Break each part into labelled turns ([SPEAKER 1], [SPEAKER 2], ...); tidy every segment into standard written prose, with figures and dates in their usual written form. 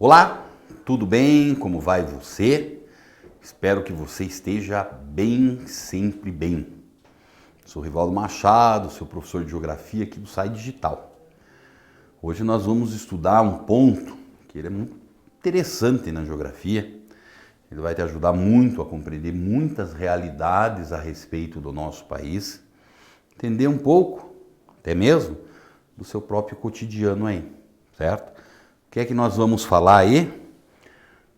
[SPEAKER 1] Olá, tudo bem? Como vai você? Espero que você esteja bem, sempre bem. Sou Rivaldo Machado, seu professor de Geografia aqui do Site Digital. Hoje nós vamos estudar um ponto que ele é muito interessante na geografia. Ele vai te ajudar muito a compreender muitas realidades a respeito do nosso país, entender um pouco, até mesmo, do seu próprio cotidiano aí, certo? O que é que nós vamos falar aí?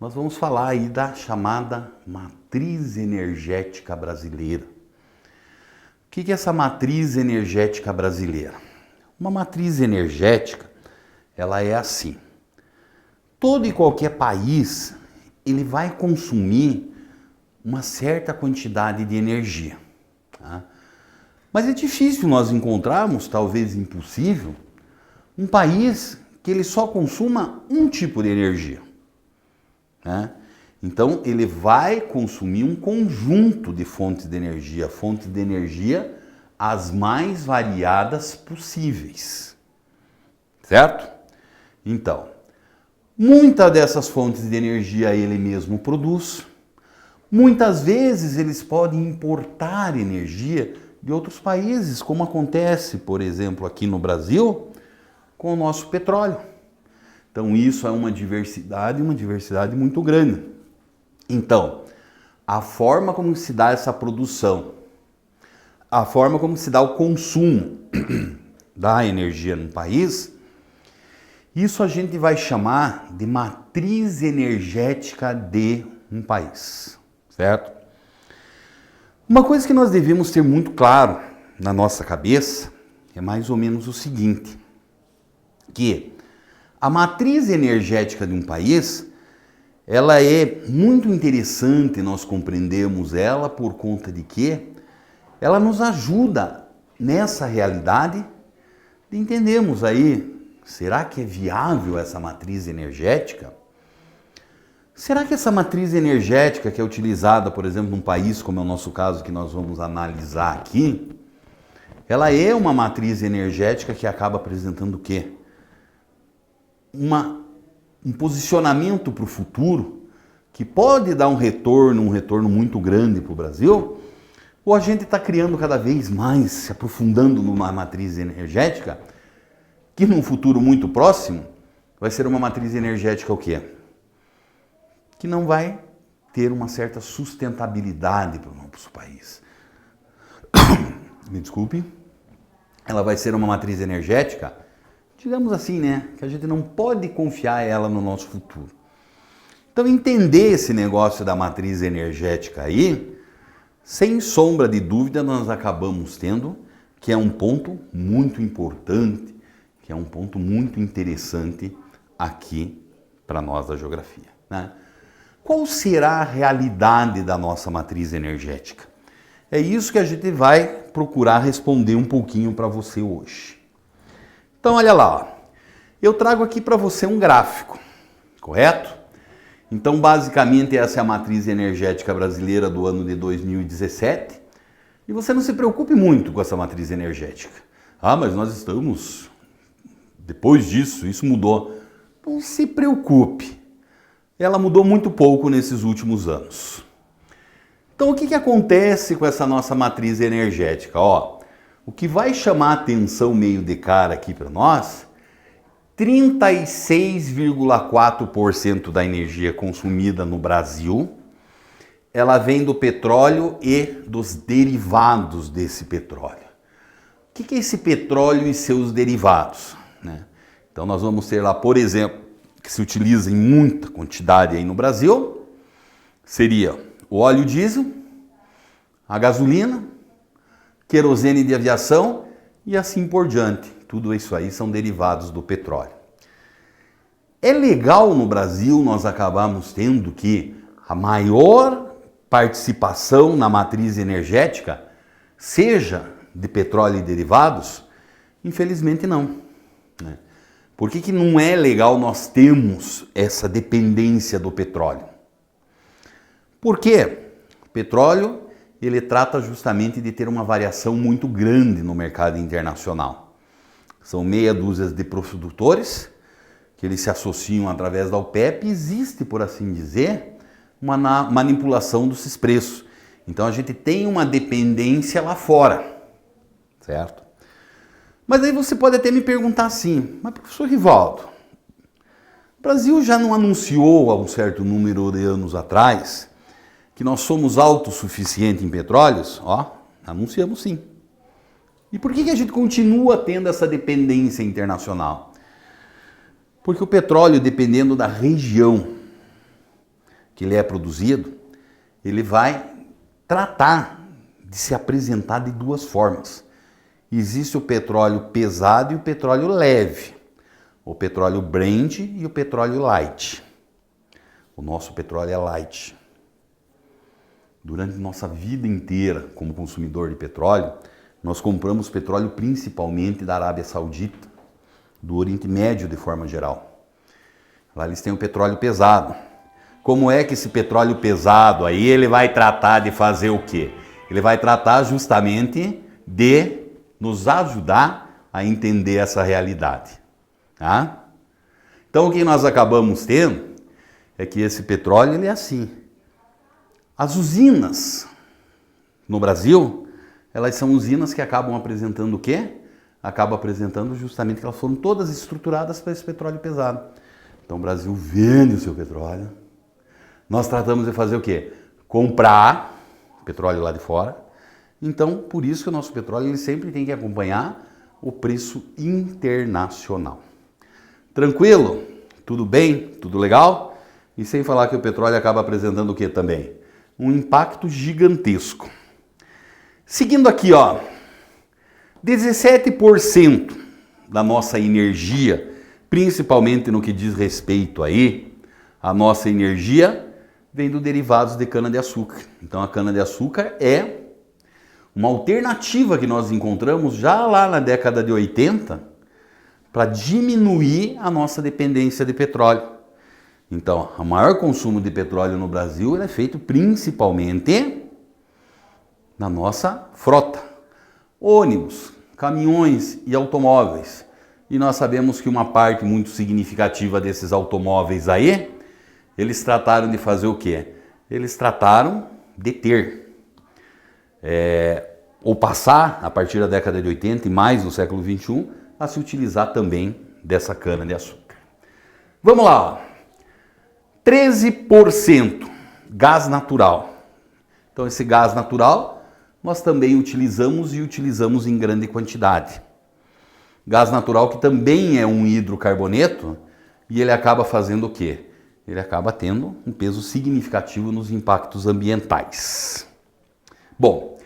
[SPEAKER 1] Nós vamos falar aí da chamada matriz energética brasileira. O que é essa matriz energética brasileira? Uma matriz energética, ela é assim. Todo e qualquer país, ele vai consumir uma certa quantidade de energia. Tá? Mas é difícil nós encontrarmos, talvez impossível, um país que ele só consuma um tipo de energia. Né? Então, ele vai consumir um conjunto de fontes de energia as mais variadas possíveis. Certo? Então, muitas dessas fontes de energia ele mesmo produz. Muitas vezes eles podem importar energia de outros países, como acontece, por exemplo, aqui no Brasil, com o nosso petróleo. Então isso é uma diversidade muito grande. Então, a forma como se dá essa produção, a forma como se dá o consumo da energia no país, isso a gente vai chamar de matriz energética de um país, certo? Uma coisa que nós devemos ter muito claro na nossa cabeça é mais ou menos o seguinte, que a matriz energética de um país, ela é muito interessante nós compreendermos ela por conta de que ela nos ajuda nessa realidade de entendermos aí, será que é viável essa matriz energética? Será que essa matriz energética que é utilizada, por exemplo, num país como é o nosso caso que nós vamos analisar aqui, ela é uma matriz energética que acaba apresentando o quê? Um posicionamento para o futuro que pode dar um retorno muito grande para o Brasil, ou a gente está criando cada vez mais, se aprofundando numa matriz energética, que num futuro muito próximo vai ser uma matriz energética o quê? Que não vai ter uma certa sustentabilidade para o nosso país. Me desculpe. Ela vai ser uma matriz energética, digamos assim, né? Que a gente não pode confiar ela no nosso futuro. Então, entender esse negócio da matriz energética aí, sem sombra de dúvida, nós acabamos tendo que é um ponto muito importante, que é um ponto muito interessante aqui para nós da geografia, né? Qual será a realidade da nossa matriz energética? É isso que a gente vai procurar responder um pouquinho para você hoje. Então, olha lá, ó. Eu trago aqui para você um gráfico, correto? Então, basicamente, essa é a matriz energética brasileira do ano de 2017. E você não se preocupe muito com essa matriz energética. Ah, mas nós estamos... Depois disso, isso mudou. Não se preocupe. Ela mudou muito pouco nesses últimos anos. Então, o que acontece com essa nossa matriz energética? Ó, o que vai chamar a atenção meio de cara aqui para nós, 36,4% da energia consumida no Brasil, ela vem do petróleo e dos derivados desse petróleo. O que é esse petróleo e seus derivados? Né? Então, nós vamos ter lá, por exemplo, que se utiliza em muita quantidade aí no Brasil, seria o óleo diesel, a gasolina, querosene de aviação e assim por diante. Tudo isso aí são derivados do petróleo. É legal no Brasil nós acabamos tendo que a maior participação na matriz energética seja de petróleo e derivados? Infelizmente não, né? Por que não é legal nós termos essa dependência do petróleo? Porque o petróleo, ele trata justamente de ter uma variação muito grande no mercado internacional. São meia dúzia de produtores que eles se associam através da OPEP, existe, por assim dizer, uma manipulação desses preços. Então a gente tem uma dependência lá fora, certo? Mas aí você pode até me perguntar assim, mas professor Rivaldo, o Brasil já não anunciou há um certo número de anos atrás que nós somos autossuficientes em petróleos? Ó, anunciamos sim. E por que a gente continua tendo essa dependência internacional? Porque o petróleo, dependendo da região que ele é produzido, ele vai tratar de se apresentar de duas formas. Existe o petróleo pesado e o petróleo leve. O petróleo Brent e o petróleo light. O nosso petróleo é light. Durante nossa vida inteira como consumidor de petróleo, nós compramos petróleo principalmente da Arábia Saudita, do Oriente Médio de forma geral. Lá eles têm o petróleo pesado. Como é que esse petróleo pesado aí ele vai tratar de fazer o quê? Ele vai tratar justamente de nos ajudar a entender essa realidade. Tá? Então o que nós acabamos tendo é que esse petróleo ele é assim. As usinas no Brasil, elas são usinas que acabam apresentando o quê? Acabam apresentando justamente que elas foram todas estruturadas para esse petróleo pesado. Então o Brasil vende o seu petróleo. Nós tratamos de fazer o quê? Comprar petróleo lá de fora. Então, por isso que o nosso petróleo ele sempre tem que acompanhar o preço internacional. Tranquilo? Tudo bem? Tudo legal? E sem falar que o petróleo acaba apresentando o quê também? Um impacto gigantesco. Seguindo aqui, ó, 17% da nossa energia, principalmente no que diz respeito aí, a nossa energia vem dos derivados de cana-de-açúcar. Então a cana-de-açúcar é uma alternativa que nós encontramos já lá na década de 80 para diminuir a nossa dependência de petróleo. Então, o maior consumo de petróleo no Brasil é feito principalmente na nossa frota. Ônibus, caminhões e automóveis. E nós sabemos que uma parte muito significativa desses automóveis aí, eles trataram de fazer o quê? Eles trataram de ter, ou passar, a partir da década de 80 e mais no século 21, a se utilizar também dessa cana-de-açúcar. Vamos lá, ó. 13% gás natural. Então esse gás natural nós também utilizamos e utilizamos em grande quantidade. Gás natural que também é um hidrocarboneto e ele acaba fazendo o quê? Ele acaba tendo um peso significativo nos impactos ambientais. Bom,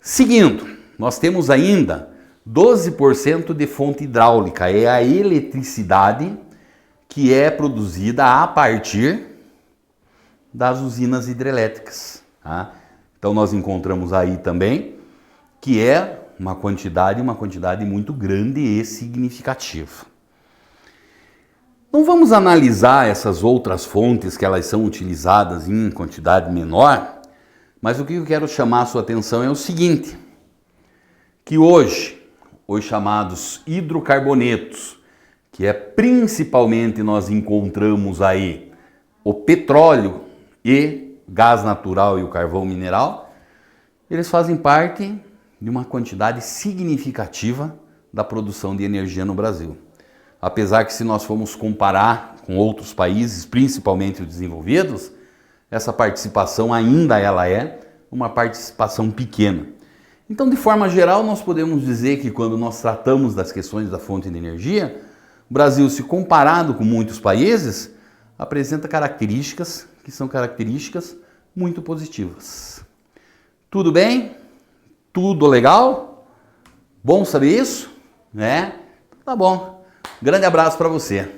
[SPEAKER 1] seguindo, nós temos ainda 12% de fonte hidráulica, é a eletricidade que é produzida a partir das usinas hidrelétricas. Tá? Então nós encontramos aí também que é uma quantidade muito grande e significativa. Não vamos analisar essas outras fontes que elas são utilizadas em quantidade menor, mas o que eu quero chamar a sua atenção é o seguinte, que hoje os chamados hidrocarbonetos, que é principalmente nós encontramos aí o petróleo e gás natural e o carvão mineral, eles fazem parte de uma quantidade significativa da produção de energia no Brasil. Apesar que se nós formos comparar com outros países, principalmente os desenvolvidos, essa participação ainda ela é uma participação pequena. Então, de forma geral, nós podemos dizer que quando nós tratamos das questões da fonte de energia, o Brasil, se comparado com muitos países, apresenta características que são características muito positivas. Tudo bem? Tudo legal? Bom saber isso? Né? Tá bom. Grande abraço para você.